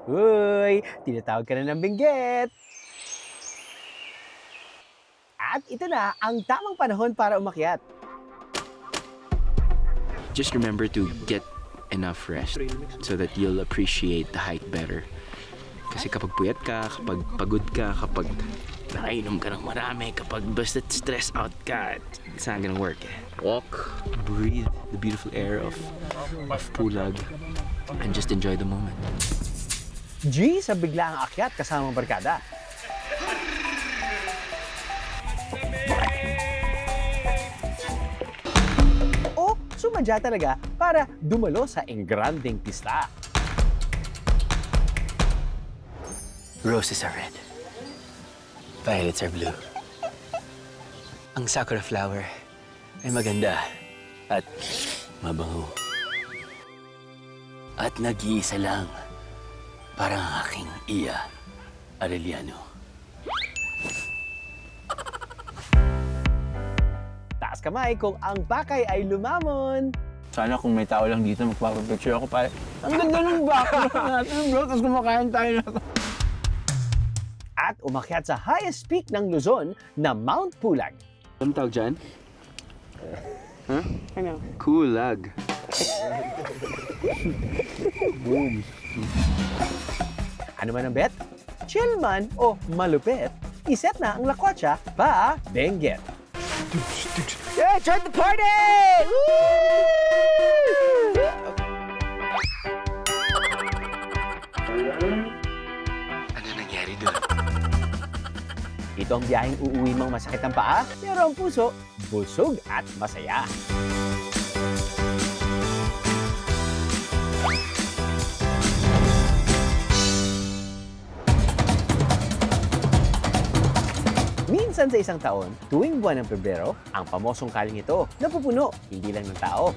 Uy, tinatawag ka na ng Benguet. At ito na ang tamang panahon para umakyat. Just remember to get enough rest so that you'll appreciate the hike better. Kasi kapag puyat ka, kapag pagod ka, kapag nakainom ka ng marami, kapag basta stress out ka, it's not gonna work. Walk, breathe the beautiful air of Pulag, and just enjoy the moment. G sa biglaang akyat kasamang barkada. O sumadya talaga para dumalo sa engranding pista. Roses are red. Violets are blue. Ang sakura flower ay maganda at mabango. At nag-iisa lang. Parang ang aking Iya Arellano. Taas kamay kung ang bakay ay lumamon. Sana kung may tao lang dito, magpapapicture ako pare. Ang ganda ng background natin, bro. Tapos kumakain tayo na. At umakyat sa highest peak ng Luzon na Mount Pulag. Anong tawag dyan? Huh? Ano? Kulag. Ano man ang bet? Chill man o malupit? Iset na ang lakwatsa pa Benguet. Yeah, join the party! Ano nangyari doon? Ito ang biyaheng uuwi mang masakit ang paa, pero ang puso, busog at masaya. Minsan sa isang taon, tuwing buwan ng Pebrero, ang pamosong kaling ito napupuno hindi lang ng tao,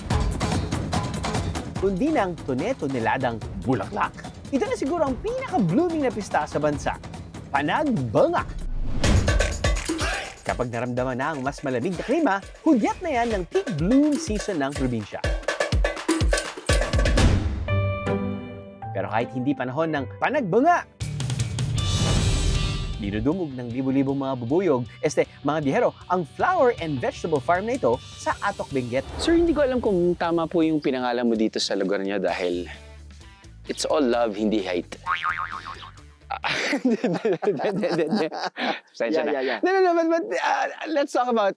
kundi ng tone-toneladang bulaklak. Ito na siguro ang pinaka-blooming na pista sa bansa, Panagbanga. Kapag naramdaman na ang mas malamig na klima, hudyat na yan ng peak bloom season ng probinsya. Pero kahit hindi panahon ng panagbanga, dinudumog ng libu-libong mga bubuyog, mga biyahero, ang flower and vegetable farm na ito sa Atok, Benguet. Sir, hindi ko alam kung tama po yung pinangalan mo dito sa lugar niyo dahil it's all love, hindi hate. Yeah. No, but let's talk about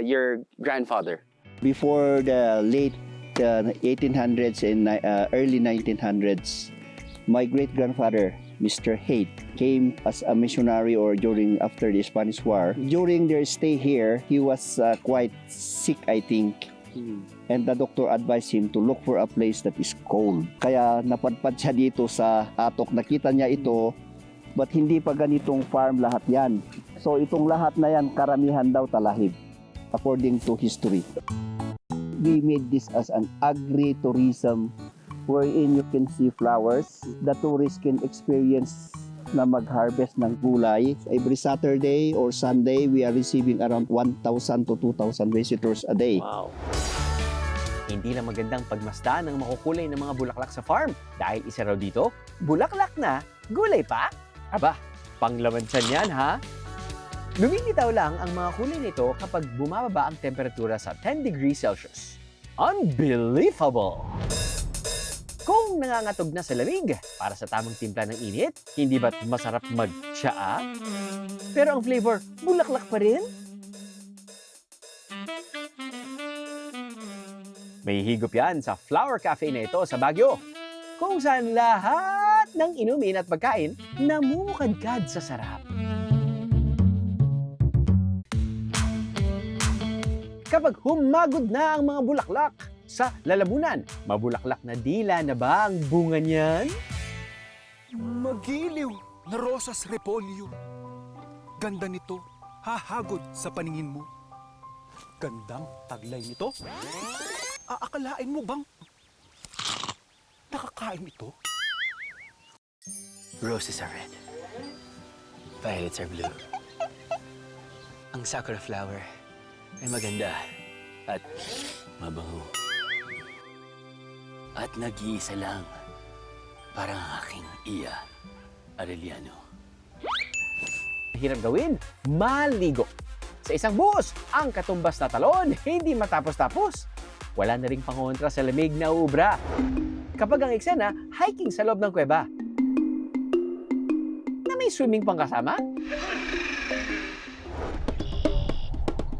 your grandfather. Before the late 1800s and early 1900s, my great-grandfather, Mr. Haight, came as a missionary or after the Spanish War. During their stay here, he was quite sick, I think. And the doctor advised him to look for a place that is cold. Kaya napadpad siya dito sa Atok. Nakita niya ito, but hindi pa ganitong farm lahat yan. So itong lahat na yan, karamihan daw talahib, according to history. We made this as an agri-tourism wherein you can see flowers. The tourists can experience na mag-harvest ng gulay. Every Saturday or Sunday, we are receiving around 1,000 to 2,000 visitors a day. Wow! Hindi lang magandang pagmasdan ng makukulay ng mga bulaklak sa farm dahil isa raw dito, bulaklak na, gulay pa? Aba, panglamansan yan ha? Lumilitaw lang ang mga kulay nito kapag bumababa ang temperatura sa 10 degrees Celsius. Unbelievable! Kung nangangatog na sa lamig para sa tamang timpla ng init, hindi ba't masarap mag-tsaa? Pero ang flavor, bulaklak pa rin? May higop yan sa Flower Cafe na ito sa Baguio, kung saan lahat ng inumin at pagkain namumukadkad sa sarap. Kapag humagod na ang mga bulaklak sa lalamunan, mabulaklak na dila na ba ang bunga niyan? Magiliw na rosas repolyo. Ganda nito, hahagod sa paningin mo. Gandang taglay nito. Aakalain mo bang nakakain ito? Roses are red. Violets are blue. Ang sakura flower ay maganda at mabango. At nag-iisa lang. Parang ang aking Iya Arellano. Hirap gawin, maligo. Sa isang bus, ang katumbas na talon, hindi matapos-tapos. Wala na ring pangontra sa lamig na ubra. Kapag ang eksena, hiking sa loob ng kuweba. Na may swimming pang kasama?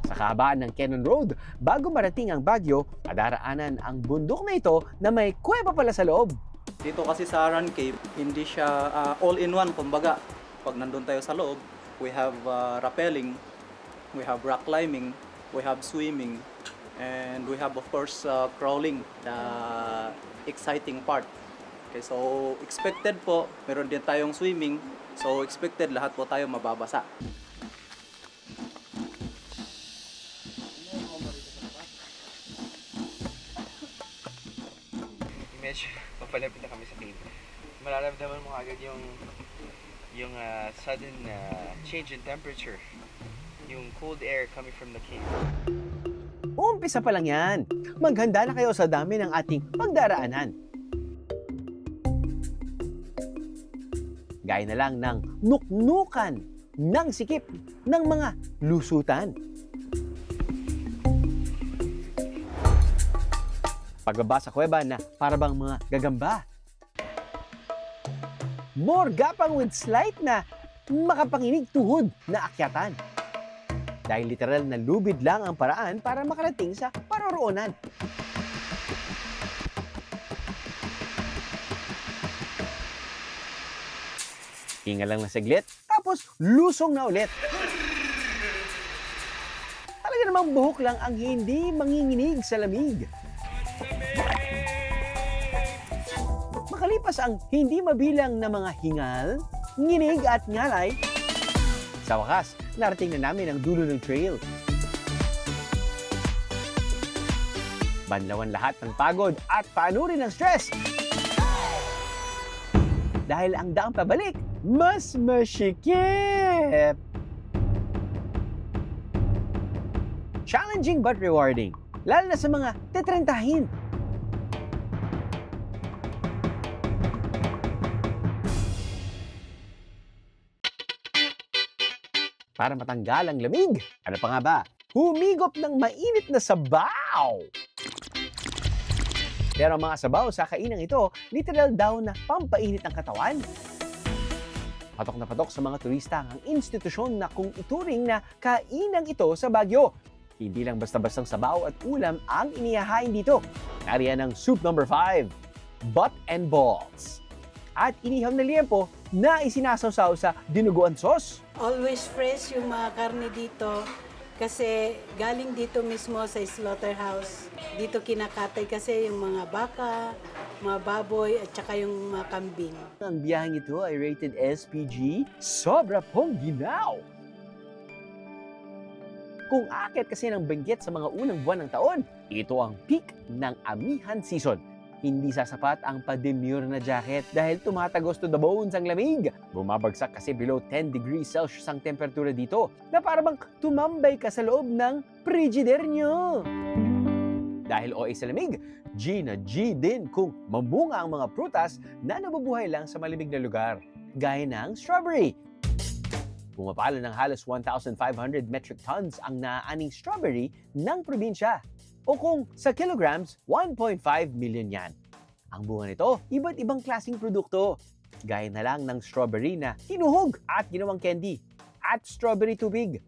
Sa kahabaan ng Cannon Road, bago marating ang Baguio, padaraanan ang bundok na ito na may kuweba pala sa loob. Dito kasi sa Run Cave, hindi siya all-in-one, kumbaga. Pag nandun tayo sa loob, we have rappelling, we have rock climbing, we have swimming, and we have of course crawling, the exciting part. Okay, so expected po, meron din tayong swimming, so expected lahat po tayo mababasa. Medyo papalapit na kami sa cave. Mararamdaman mo agad yung sudden change in temperature. Yung cold air coming from the cave. Umpisa pa lang yan. Maghanda na kayo sa dami ng ating pagdaraanan. Gaya na lang ng nuknukan, ng sikip, ng mga lusutan. Pagbaba sa kuweba na parabang mga gagamba. More gapang with slight na makapanginig tuhod na akyatan. Dahil literal na lubid lang ang paraan para makarating sa paroroonan. Hinga lang na saglit, tapos lusong na ulit. Talaga namang buhok lang ang hindi manginginig sa lamig. Makalipas ang hindi mabilang na mga hingal, nginig at ngalay, sa wakas, narating na namin ang dulo ng trail. Banlawan lahat ng pagod at paanurin ng stress. Dahil ang daang pabalik, mas masikip. Challenging but rewarding, lalo na sa mga tetrentahin. Para matanggal ang lamig. Ano pa nga ba? Humigop ng mainit na sabaw! Pero ang mga sabaw sa kainang ito, literal daw na pampainit ang katawan. Patok na patok sa mga turista ang institusyon na kung ituring na kainang ito sa Baguio. Hindi lang basta-bastang sabaw at ulam ang inihahain dito. Nariyan ang soup number 5, butt and balls. At inihaw na liempo na isinasawsaw sa dinuguan sauce. Always fresh yung mga karne dito kasi galing dito mismo sa slaughterhouse. Dito kinakatay kasi yung mga baka, mga baboy at saka yung mga kambing. Ang biyaheng ito ay rated SPG, sobra pong ginaw. Kung akit kasi ng benggit sa mga unang buwan ng taon, ito ang peak ng amihan season. Hindi sasapat ang pa-demure na jacket dahil tumatagos to the bones ang lamig. Bumabagsak kasi below 10 degrees Celsius ang temperatura dito na para bang tumambay ka sa loob ng frigider nyo. Dahil OA sa lamig, G na G din kung mamunga ang mga prutas na nabubuhay lang sa malamig na lugar, gaya ng strawberry. Pumapalo ng halos 1,500 metric tons ang naaaning strawberry ng probinsya. O kung sa kilograms, 1.5 million yan. Ang bunga nito, iba't ibang klaseng produkto. Gaya na lang ng strawberry na tinuhog at ginawang candy at strawberry tubig.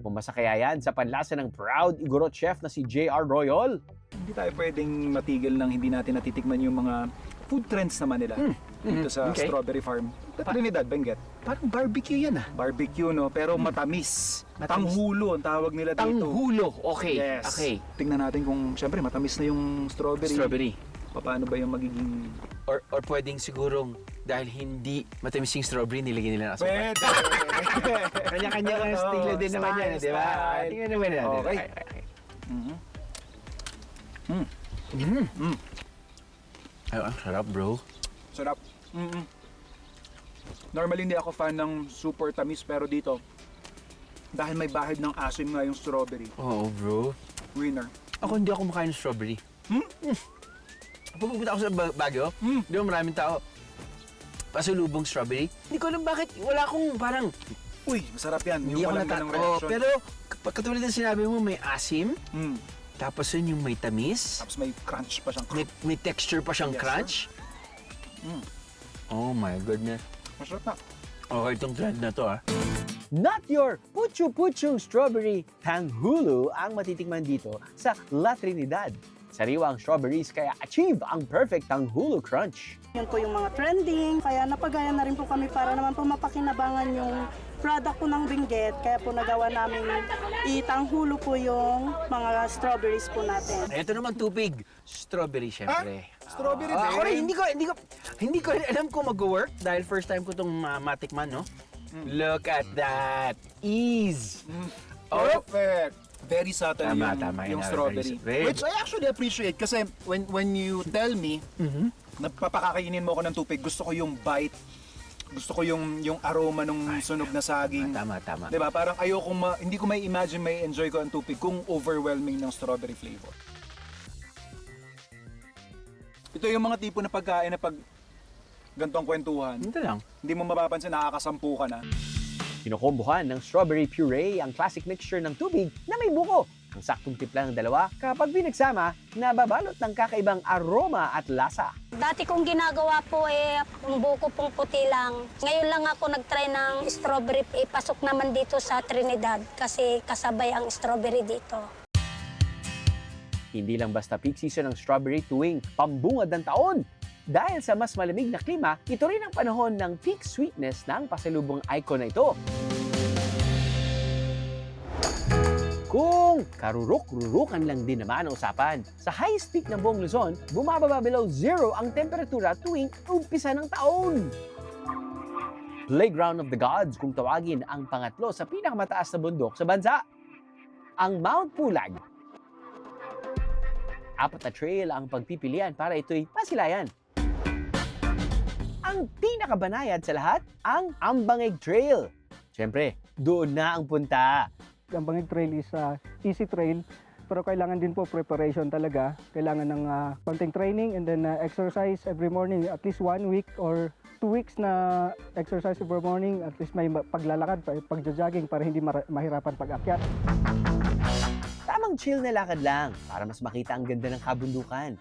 Pumasa kaya yan sa panlasa ng proud Igorot chef na si J.R. Royal. Hindi tayo pwedeng matigil ng hindi natin natitikman yung mga food trends naman nila dito sa okay. Strawberry Farm. Trinidad, Benguet. Parang barbecue yan ah. Barbecue, no? Pero matamis. Tanghulo ang tawag nila dito. Tanghulo. Okay. Yes. Okay. Tingnan natin kung, syempre, matamis na yung strawberry. Strawberry. Paano ba yung magiging... Or pwedeng sigurong dahil hindi matamis yung strawberry, nilagyan nila ng asukal. Pwede! Kanya-kanya ang estilo din naman yan, di ba? Style. Tingnan naman natin. Okay. Ay, ang sarap, bro. Sarap. Normally hindi ako fan ng super tamis pero dito dahil may bahid ng asim nga yung strawberry. Oo, bro. Winner. Ako hindi ako makain ng strawberry. pupunta ako sa Baguio, di ba maraming tao, pasulubong strawberry. Hindi ko alam bakit, wala akong parang, Uy, masarap yan. hindi ako natatao. Pero, katulad ng sinabi mo, may asim, tapos yun yung may tamis, Tapos may crunch pa siyang may texture pa siyang Yes, crunch. Oh my goodness. Masarap na. Okay, itong trend na to Not your puchu-puchung strawberry tanghulu ang matitikman dito sa La Trinidad. Sariwa ang strawberries kaya achieve ang perfect tanghulu crunch. Yun po yung mga trending, kaya napagaya na rin po kami para naman po mapakinabangan yung product po ng Benguet. Kaya po nagawa namin itanghulo po yung mga strawberries po natin. Ito naman tubig. Strawberry, syempre. Strawberry Ako din. rin, hindi ko rin alam kung mag-work dahil first time ko itong matikman, no? Look at that. Ease. Perfect. Very subtle Tama, yung, tama, yung yun, strawberry. very- Which I actually appreciate kasi when you tell me na papakakainin mo ako ng tubig, gusto ko yung bite, gusto ko yung aroma ng sunog na saging. Tama. Diba? Parang hindi ko may imagine may enjoy ko ang tubig kung overwhelming ng strawberry flavor. Ito yung mga tipo na pagkain na pag gantong kwentuhan, Ito lang. hindi mo mapapansin, nakakasampu ka na. Kinukombohan ng strawberry puree ang classic mixture ng tubig na may buko. Ang saktong timpla ng dalawa, kapag pinagsama, nababalot ng kakaibang aroma at lasa. Dati kong ginagawa po ang buko pong puti lang. Ngayon lang ako nag-try ng strawberry. Ipasok naman dito sa Trinidad kasi kasabay ang strawberry dito. Hindi lang basta peak season ng strawberry tuwing pambungad ng taon. Dahil sa mas malamig na klima, ito rin ang panahon ng peak sweetness ng pasalubong icon na ito. Kung karurok-rurukan lang din naman ang usapan, sa highest peak ng buong Luzon, bumababa below zero ang temperatura tuwing umpisa ng taon. Playground of the Gods kung tawagin ang pangatlo sa pinakamataas na bundok sa bansa, ang Mount Pulag. 4 na trail ang pagpipilian para ito'y masilayan. Ang pinakabanayad sa lahat, ang Ambangeg Trail. Siyempre, doon na ang punta. Ang Bangeg Trail is easy trail, pero kailangan din po preparation talaga. Kailangan ng konting training and then exercise every morning, at least 1 week or 2 weeks na exercise every morning, at least may paglalakad, pagja-jogging para hindi mahirapan pag-akyat. Tamang chill na lakad lang para mas makita ang ganda ng kabundukan.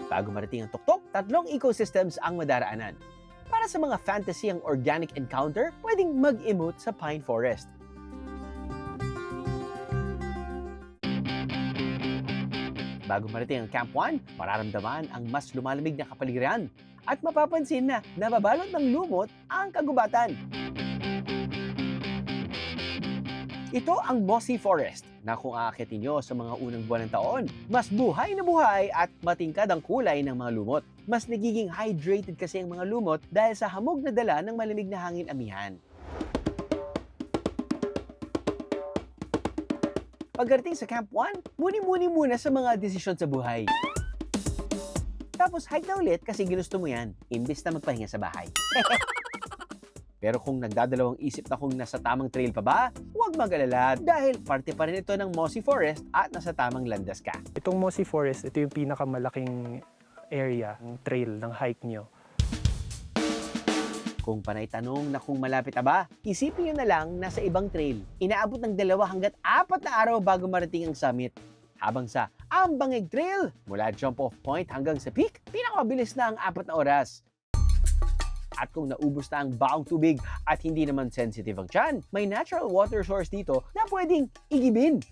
Bago marating ang tuktok, 3 ecosystems ang madaraanan. Para sa mga fantasy ang organic encounter, pwedeng mag-emote sa pine forest. Bago marating ang Camp 1, mararamdaman ang mas lumalamig na kapaligiran at mapapansin na nababalot ng lumot ang kagubatan. Ito ang Mossy Forest na kung aakyatin nyo sa mga unang buwan ng taon, mas buhay na buhay at matingkad ang kulay ng mga lumot. Mas nagiging hydrated kasi ang mga lumot dahil sa hamog na dala ng malamig na hangin amihan. Pagdating sa Camp 1, muni-muni muna sa mga desisyon sa buhay. Tapos hike na ulit kasi ginusto mo yan, imbis na magpahinga sa bahay. Pero kung nagdadalawang isip na kung nasa tamang trail pa ba, huwag mag-alala dahil parte pa rin ito ng Mossy Forest at nasa tamang landas ka. Itong Mossy Forest, ito yung pinakamalaking area, ng trail, ng hike nyo. Kung panay tanong na kung malapit na ba, isipin nyo na lang nasa ibang trail. Inaabot ng 2 hanggang 4 na araw bago marating ang summit. Habang sa Ambangeg Trail, mula jump-off point hanggang sa peak, pinakamabilis na ang 4 na oras. At kung naubos na ang baong tubig at hindi naman sensitive ang tiyan, may natural water source dito na pwedeng igibin.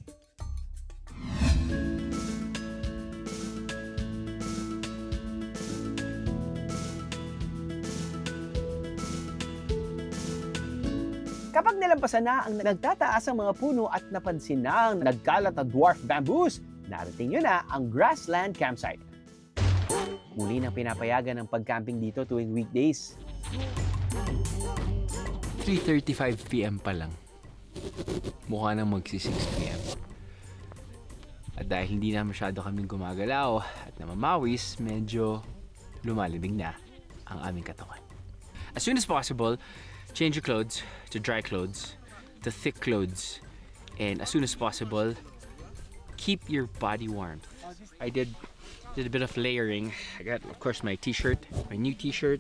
Kapag nalampasan na ang nagtataas ang mga puno at napansin na ang nagkalat na dwarf bamboos, narating nyo na ang Grassland Campsite. Muli nang pinapayagan ang pag-camping dito tuwing weekdays. 3:35 PM pa lang. Mukha nang magsi 6 PM. At dahil hindi na masyado kaming gumagalaw at namamawis, medyo lumalamig na ang aming katawan. As soon as possible, change your clothes to dry clothes, to thick clothes, and as soon as possible, keep your body warm. I did a bit of layering. I got, of course, my t-shirt, my new t-shirt,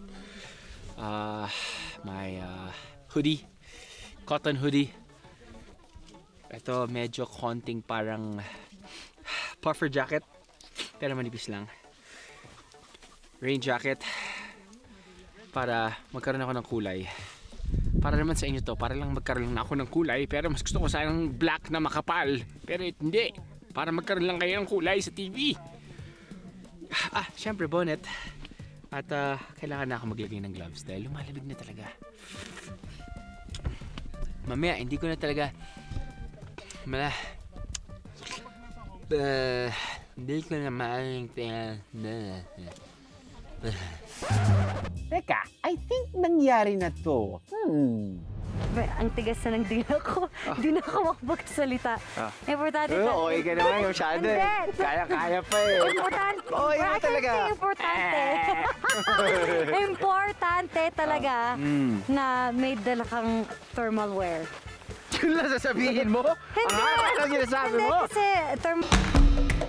my hoodie, cotton hoodie. Ito medyo konting parang puffer jacket, pero manipis lang. Rain jacket para magkaroon ako ng kulay. Para naman sa inyo to, para lang magkaroon lang ako ng kulay, pero mas gusto ko sanang black na makapal. Pero hindi, para magkaroon lang kayo ng kulay sa TV. Syempre bonnet. At kailangan na ako maglagay ng gloves dahil lumalamig na talaga. Mamaya, hindi ko na talaga hindi ko na maaling Teka, I think nangyari na to. Ang tigas na ng dila ko. Di na ako makapagsalita. Importante Okay ka naman, masyado eh. Kaya pa eh. Importante. Okay na talaga. Importante. Importante talaga na may dala kang thermal wear. Yun lang sasabihin mo? Hindi! Ano sinasabi mo? Kasi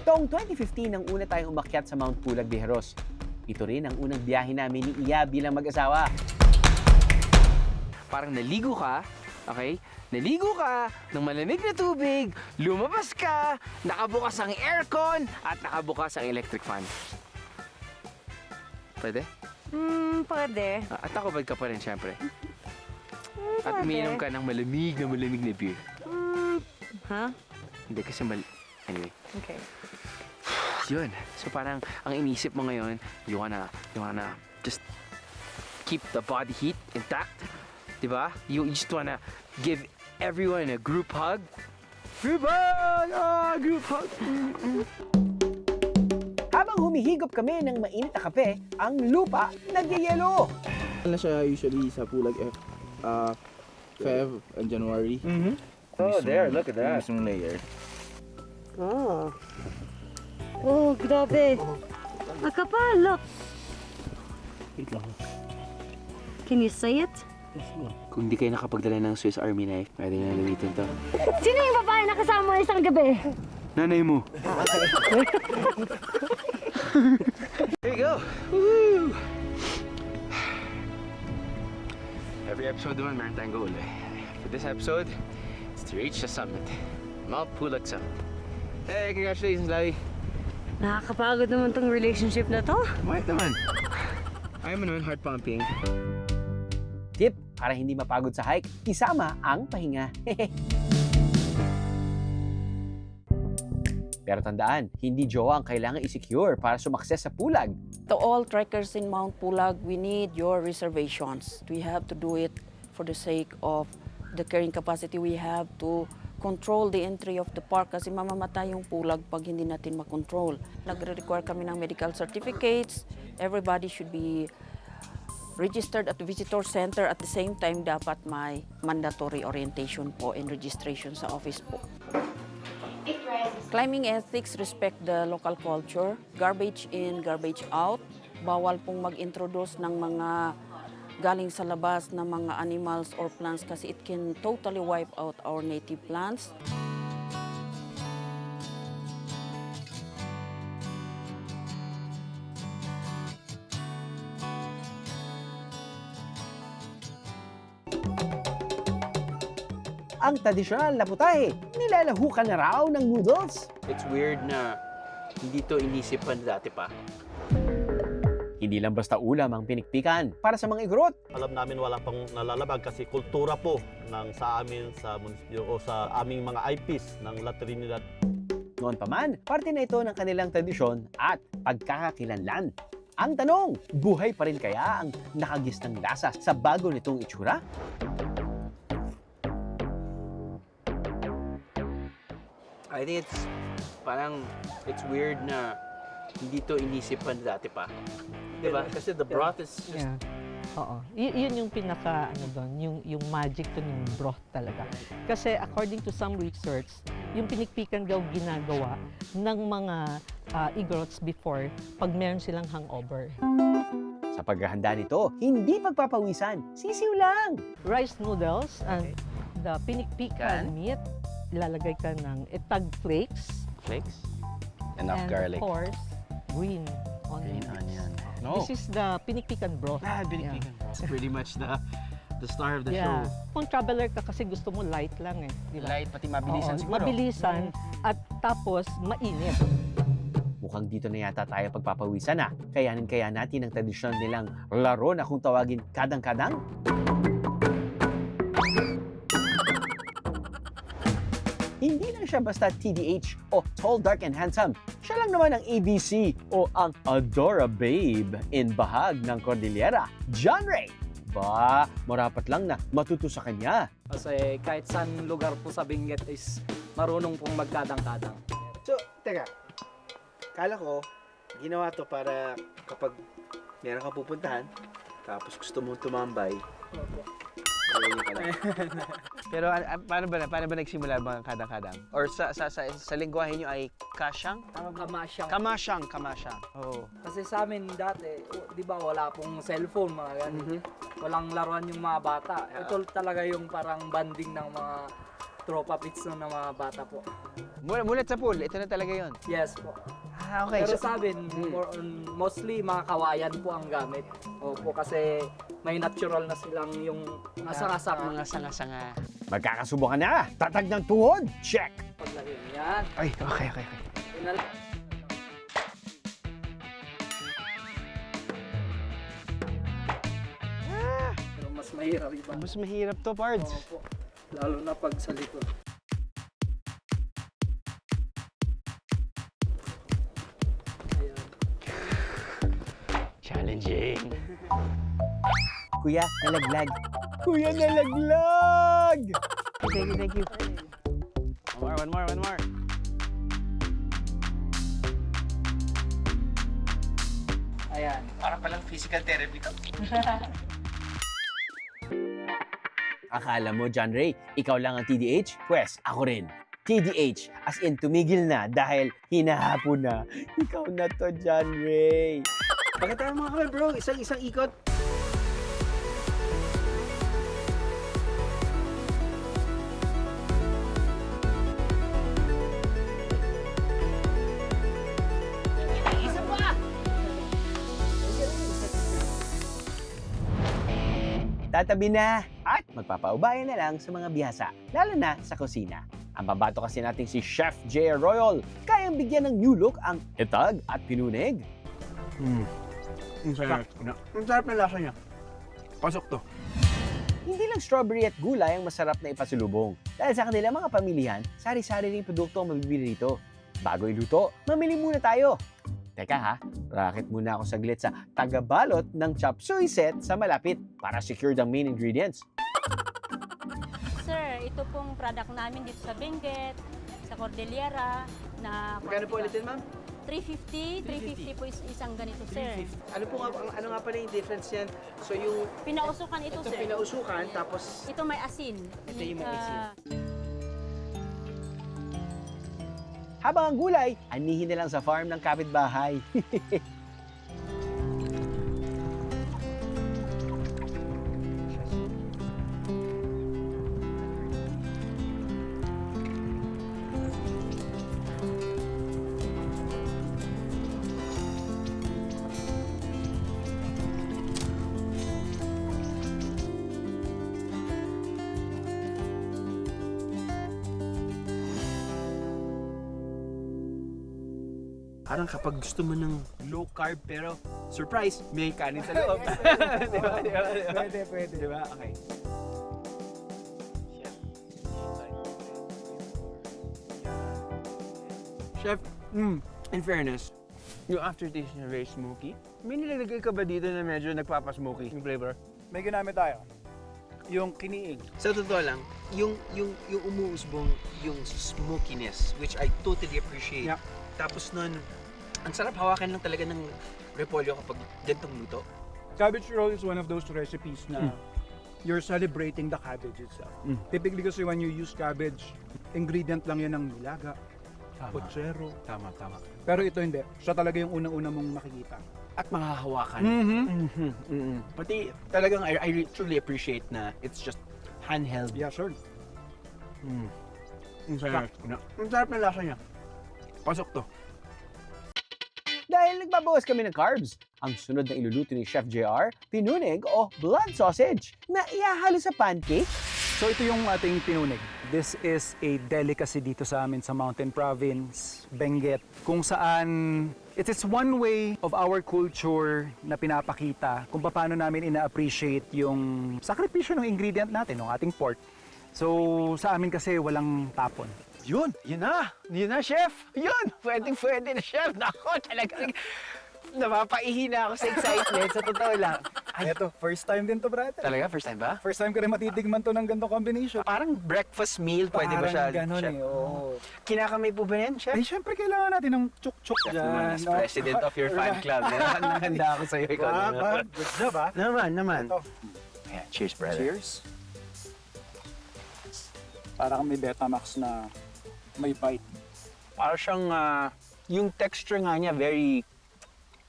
Taong 2015 nang una tayong umakyat sa Mount Pulag, Bijeros. Ito rin ang unang biyahe namin ni Iya bilang mag-asawa. Parang naligo ka, okay? Naligo ka ng malamig na tubig, lumabas ka, nakabukas ang aircon, at nakabukas ang electric fan. Pwede? Pwede. At takobad ka pa rin, syempre. At Pwede. umiinom ka ng malamig na beer. Ha? Hindi kasi anyway. Okay. Yun. So parang ang inisip mo ngayon, you wanna just keep the body heat intact. Diba? You just wanna give everyone a group hug. Group hug! Group hug! Habang humihigop kami ng mainit na kape, ang lupa nagyayelo. Ano siya usually sa Pulag Feb and January. Oh, there, look at that. Mismong layer. Oh, grabe. Ang kapal, look. Wait lang. Can you say it? Kung di kayo nakapagdala ng Swiss Army knife, pwede na gamitin to. Sino yung babae na kasama mo isang gabi? Nanay mo. Here you go. Woo! Every episode naman meron tayong goal eh. For this episode, it's to reach the summit. Mount Pulag Summit. Hey, congratulations, Lavi. Nakakapagod naman tong relationship na to. Bakit naman? Ayaw mo naman heart pumping. Tip, para hindi mapagod sa hike, isama ang pahinga. Pero tandaan, hindi jowa ang kailangan i-secure para sumakses sa Pulag. To all trekkers in Mount Pulag, we need your reservations. We have to do it for the sake of the carrying capacity. We have to control the entry of the park kasi mamamatay yung Pulag pag hindi natin makontrol. Nagre-require kami ng medical certificates. Everybody should be registered at the visitor center. At the same time, dapat may mandatory orientation po and registration sa office po. Climbing ethics, respect the local culture. Garbage in, garbage out. Bawal pong mag-introduce ng mga galing sa labas na mga animals or plants kasi it can totally wipe out our native plants. Ang tradisyonal na putahe, nilalahukan na raw ng noodles. It's weird na hindi to inisipan dati pa. Hindi lang basta ulam ang pinikpikan para sa mga igorot. Alam namin wala pang nalalabag kasi kultura po ng sa amin sa munisipyo o sa aming mga IPs ng La Trinidad. Noon pa man, parte na ito ng kanilang tradisyon at pagkakakilanlan. Ang tanong, buhay pa rin kaya ang nakagistang lasa sa bago nitong itsura? I think it's weird na hindi to inisipan dati pa. Diba? Kasi the broth is just... Yeah. Oo. Yun yung pinaka, yung magic to ng broth talaga. Kasi according to some research, yung pinikpikan daw ginagawa ng mga igorots before pag meron silang hangover. Sa paghahanda nito, hindi pagpapawisan, sisiw lang. Rice noodles and the pinikpikan meat, ilalagay ka ng etag flakes, flakes. Enough and garlic. of course, green onion. Green onion. This is the pinikpikan broth. Binikpikan. It's pretty much the star of the Yeah. show. Kung traveler ka kasi gusto mo light lang eh. Di ba? Light, pati mabilisan Oo, siguro. Mabilisan at tapos mainit. Mukhang dito na yata tayo pagpapawisan na. Kayanin kaya natin ang tradisyonal nilang laro na kung tawagin kadang-kadang? Hindi lang siya basta TDH o Tall, Dark, and Handsome. Siya lang naman ang ABC o ang Adora Babe in bahag ng Cordillera, John Ray. Ba, marapat lang na matuto sa kanya. Kasi kahit saan lugar po sa Benguet is marunong pong magkadang-kadang. So, teka. Kala ko, ginawa to para kapag meron kang pupuntahan, tapos gusto mong tumambay, gawin ka lang. Pero paano ba nagsimula mga kadang-kadang? Or sa lingwahe nyo ay kasyang? Kamasyang. Oh. Kasi sa amin dati, di ba wala pong cellphone, mga ganun. Walang laruan yung mga bata. Ito talaga yung parang banding ng mga tropa pits ng mga bata po. Mulat sa pool, ito na talaga yon. Yes po. Okay. Pero sa amin, mostly mga kawayan po ang gamit. Opo, kasi may natural na silang yung mga sanga-sanga. Mga sanga-sanga. Magkakasubukan na! Tatag ng tuhod! Check! Paglagay yan. Ay, okay. Pero mas mahirap iba. Mas mahirap to, Pards. Opo. Lalo na pag sa likod. Challenging. Kuya, nalaglag! Kuya, nalaglag! Thank you. One more. Ayan. Para palang physical therapy to. Akala mo, John Ray, ikaw lang ang TDH? Pwes, ako rin. TDH, as in tumigil na dahil hinahapon na. Ikaw na to, John Ray. Pagkatapos mga kami bro, isang ikot. Tatabi na at magpapaubayan na lang sa mga bihasa, lalo na sa kusina. Ang pambato kasi nating si Chef J. Royal, kayang bigyan ng new look ang itag at pinunig. Ang sarap na lasa niya. Pasok to. Hindi lang strawberry at gulay ang masarap na ipasulubong. Dahil sa kanila mga pamilihan, sari-sari ring produkto ang mabibili rito. Bago iluto, mamili muna tayo. Teka ha, racket muna ako saglit sa tagabalot ng chop suey set sa malapit para secure ang main ingredients. Sir, ito pong product namin dito sa Benguet, sa Cordillera, na... Magkano po ulitin, ma'am? 350 po isang ganito, sir. Ano nga pala yung difference yan? So yung... Pinausukan ito, sir. Pinausukan, tapos... Ito may asin. Ito yung may asin. Habang ang gulay, anihin na lang sa farm ng kapitbahay. Parang kapag gusto mo ng low carb pero surprise, may kanin sa loob. Diba? Pwede. Diba? Okay. Chef, in fairness, yung aftertaste niya very smoky. May nilagay ka ba dito na medyo nagpapasmoky yung flavor? May ginamit tayo. Yung kiniig. Sa totoo lang, yung umuusbong yung smokiness, which I totally appreciate. Yeah. Tapos nun, ang sarap hawakan lang talaga ng repolyo kapag gantong luto. Cabbage roll is one of those recipes na you're celebrating the cabbage itself. Typically kasi when you use cabbage, ingredient lang yan ng nilaga, pochero. Tama. Pero ito hindi. Siya talaga yung unang-una mong makikita. At makahawakan. Pati talagang I truly appreciate na it's just handheld. Yeah, sure. Ang sarap. Ang sarap na lasa niya. Pasok to. Dahil nagbabawas kami ng carbs, ang sunod na iluluto ni Chef JR, pinunig o blood sausage na ihahalo sa pancake. So ito yung ating pinunig. This is a delicacy dito sa amin sa Mountain Province, Benguet, kung saan it is one way of our culture na pinapakita kung paano namin ina-appreciate yung sakripisyo ng ingredient natin, ng ating pork. So sa amin kasi walang tapon. Yun na, chef. Yun, pwede na, chef. Nako, talagang napapaihi na ako sa excitement, sa totoo lang. Ito, first time din to, brother. Talaga, first time ba? First time ko rin matitigman to ng ganitong combination. Parang breakfast meal, pwede ba siya, Parang ganun chef? oo. Kinakamay po ba yan, chef? Ay, syempre kailangan natin ng chuk-chuk Chef dyan. naman, as president of your fan club, nahanda ako sa'yo. Ikaw naman. Good job, ha? Naman. Ito. Ayan, cheers, brother. Cheers. Para kang may Betamax na may bite. Parang siyang, yung texture nga niya, very,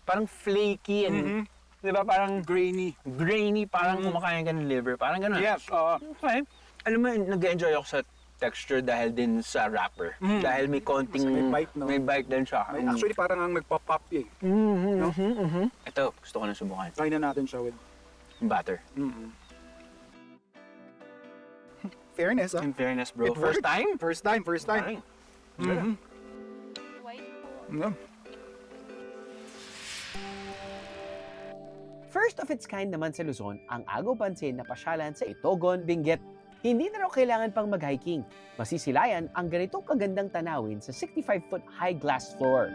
parang flaky and, di ba, parang grainy, parang kumakain ka ng liver, parang gano'n. Yes, Okay. Alam mo, nag-enjoy ako sa texture dahil din sa wrapper. Dahil may konting, may bite, no? may bite din siya. Actually, parang ang nagpa-pop eh. Ito, gusto ko na subukan. Try na natin siya with Butter. fairness, In fairness, bro. It First worked. time? First time. Yeah. First of its kind naman sa Luzon, ang Agaw Pansin na pasyalan sa Itogon, Benguet. Hindi na raw kailangan pang mag-hiking. Masisilayan ang ganitong kagandang tanawin sa 65-foot high glass floor.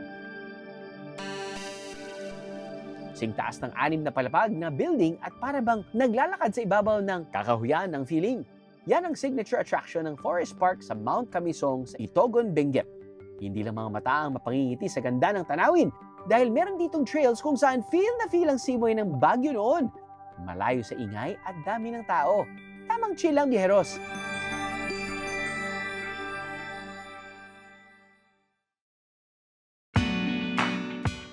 Singtaas ng 6 na palapag na building at para bang naglalakad sa ibabaw ng kakahuyan ng feeling. Yan ang signature attraction ng Forest Park sa Mount Kamisong sa Itogon, Benguet. Hindi lang mga mata ang mapangingiti sa ganda ng tanawin dahil meron ditong trails kung saan feel ang simoy ng Baguio noon. Malayo sa ingay at dami ng tao. Tamang chill lang, biheros.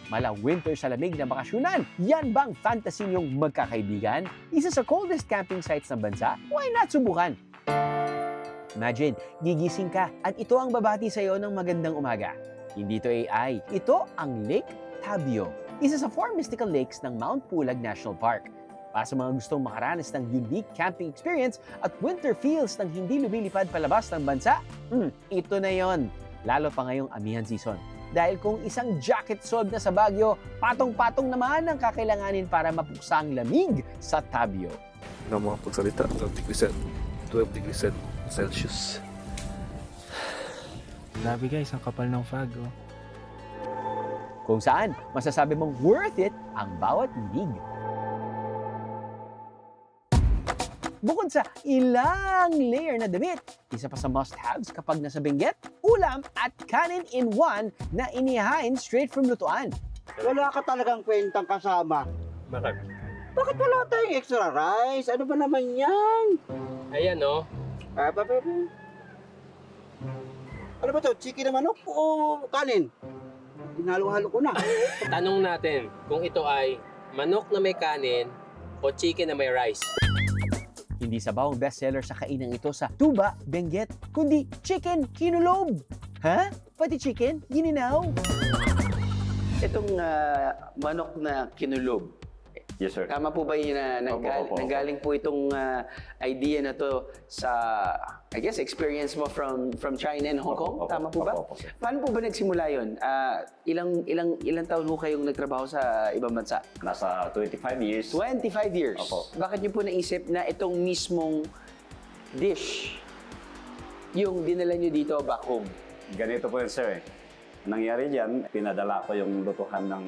Mala winter sa lamig na bakasyunan. Yan bang fantasy niyong magkakaibigan? Isa sa coldest camping sites ng bansa? Why not subukan? Imagine, gigising ka at ito ang babati sa iyo ng magandang umaga. Hindi to AI, ito ang Lake Tabio, isa sa 4 mystical lakes ng Mount Pulag National Park. Para sa mga gustong makaranas ng unique camping experience at winter feels ng hindi lumilipad palabas ng bansa, ito na yon. Lalo pa ngayong amihan season. Dahil kung isang jacket sold na sa Baguio, patong-patong naman ang kakailanganin para mapuksa ang lamig sa Tabio. Na mga pagsalita, 12 degrees Celsius. Grabe guys, ang kapal ng fog. Oh. Kung saan, masasabi mong worth it ang bawat inig. Bukod sa ilang layer na damit, isa pa sa must-haves kapag nasa Benguet, ulam at kanin in one na inihain straight from lutuan. Wala ka talagang kwentang kasama. Bakit? Bakit wala tayong extra rice? Ano ba naman yan? Ayan, no? Ano ba to? Chicken na manok o kanin? Hinalo-halo ko na. Tanong natin kung ito ay manok na may kanin o chicken na may rice. Hindi sabaw ang bestseller sa kainang ito sa Tuba, Benguet, kundi chicken kinulob. Ha? Pati chicken? Gininaw? Itong manok na kinulob. Yes, sir. Tama po ba yun na nanggaling po itong idea na to sa, I guess, experience mo from China and Hong Kong? Tama po ba? Paano po ba nagsimula yun? Ilang taon po kayong nagtrabaho sa ibang bansa? Nasa 25 years. 25 years? Opo. Bakit niyo po naisip na itong mismong dish yung dinala niyo dito back home? Ganito po yun, sir. Nangyari dyan, pinadala ko yung lutuhan ng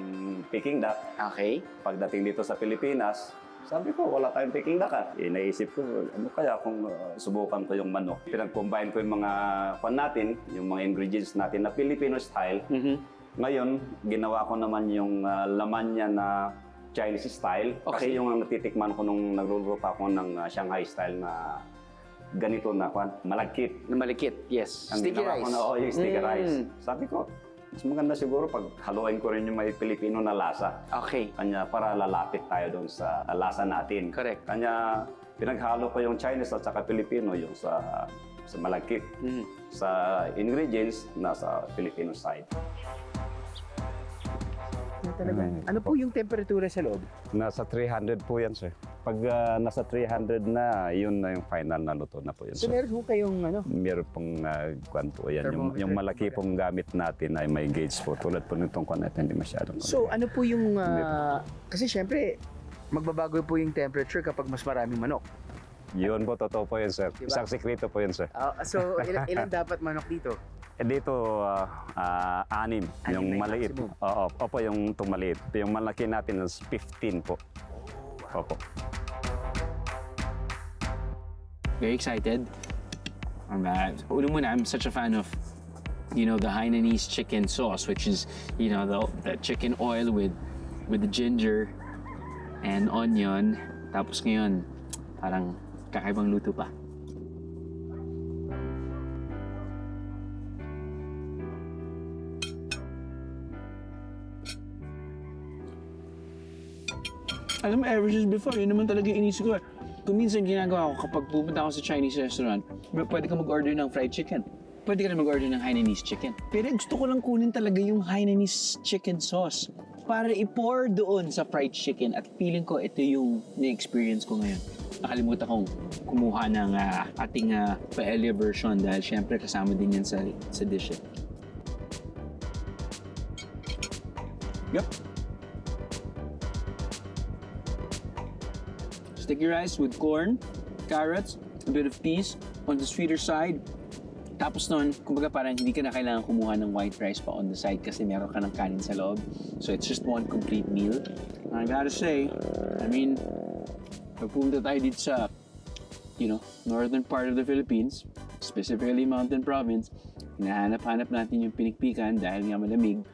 Peking duck. Okay. Pagdating dito sa Pilipinas, sabi ko, wala tayong Peking duck. Naisip ko, ano kaya kung subukan ko yung manok. Pinag-combine ko yung mga natin, yung mga ingredients natin na Filipino style. Ngayon, ginawa ko naman yung laman niya na Chinese style. Kasi yung natitikman ko nung nagluluto ako ng Shanghai style na ganito na malagkit. Malagkit, yes. Ang Sticky ginawa rice. ko na, yung sticky rice. Sabi ko, mas maganda siguro pag haluin ko rin yung may Pilipino na lasa. Okay. Kanya para lalapit tayo doon sa lasa natin. Correct. Kanya pinaghalo ko yung Chinese at saka Pilipino yung sa sa malaki. Sa ingredients, nasa Filipino side. Ano po yung temperatura sa loob? Nasa 300 po yan, sir. Pag nasa 300 na, yun na yung final na luto na po yan, So sir. meron po kayong ano? Meron pong kwan po yan. Thermometer. Yung malaki pong gamit natin ay may gauge po. Tulad po nitong kwan natin, hindi masyadong. So ano po yung... kasi syempre, magbabago po yung temperature kapag mas maraming manok. Yun po, totoo po yun, sir. Diba? Isang sekreto po yun, sir. So ilan dapat manok dito? Dito, 6. Yung na yung maliit. maximum? Oo, opo, yung itong maliit. Yung malaki natin is 15 po. Opo. Very excited. Una muna, I'm such a fan of, the Hainanese chicken sauce, which is, the chicken oil with the ginger and onion. Tapos ngayon, parang kakaibang luto pa. Alam mo, ever since before, yun naman talaga yung inisip ko. Kung minsan ginagawa ko kapag pupunta ako sa Chinese restaurant, pwede ka mag-order ng fried chicken. Pwede ka na mag-order ng Hainanese chicken. Pero gusto ko lang kunin talaga yung Hainanese chicken sauce para i-pour doon sa fried chicken at feeling ko ito yung na-experience ko ngayon. Nakalimutan kong kumuha ng ating paella version dahil syempre kasama din yan sa dish. Yep. Sticky rice with corn, carrots, a bit of peas on the sweeter side. Tapos nun, kumbaga parang hindi ka na kailangan kumuha ng white rice pa on the side kasi meron ka ng kanin sa loob. So it's just one complete meal. And I gotta say, pag pumunta tayo dito sa, northern part of the Philippines, specifically Mountain Province, hinahanap-hanap natin yung pinikpikan dahil nga malamig.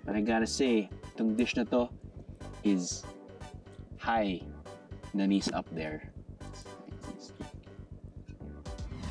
But I gotta say, itong dish na to is high Nanese up there.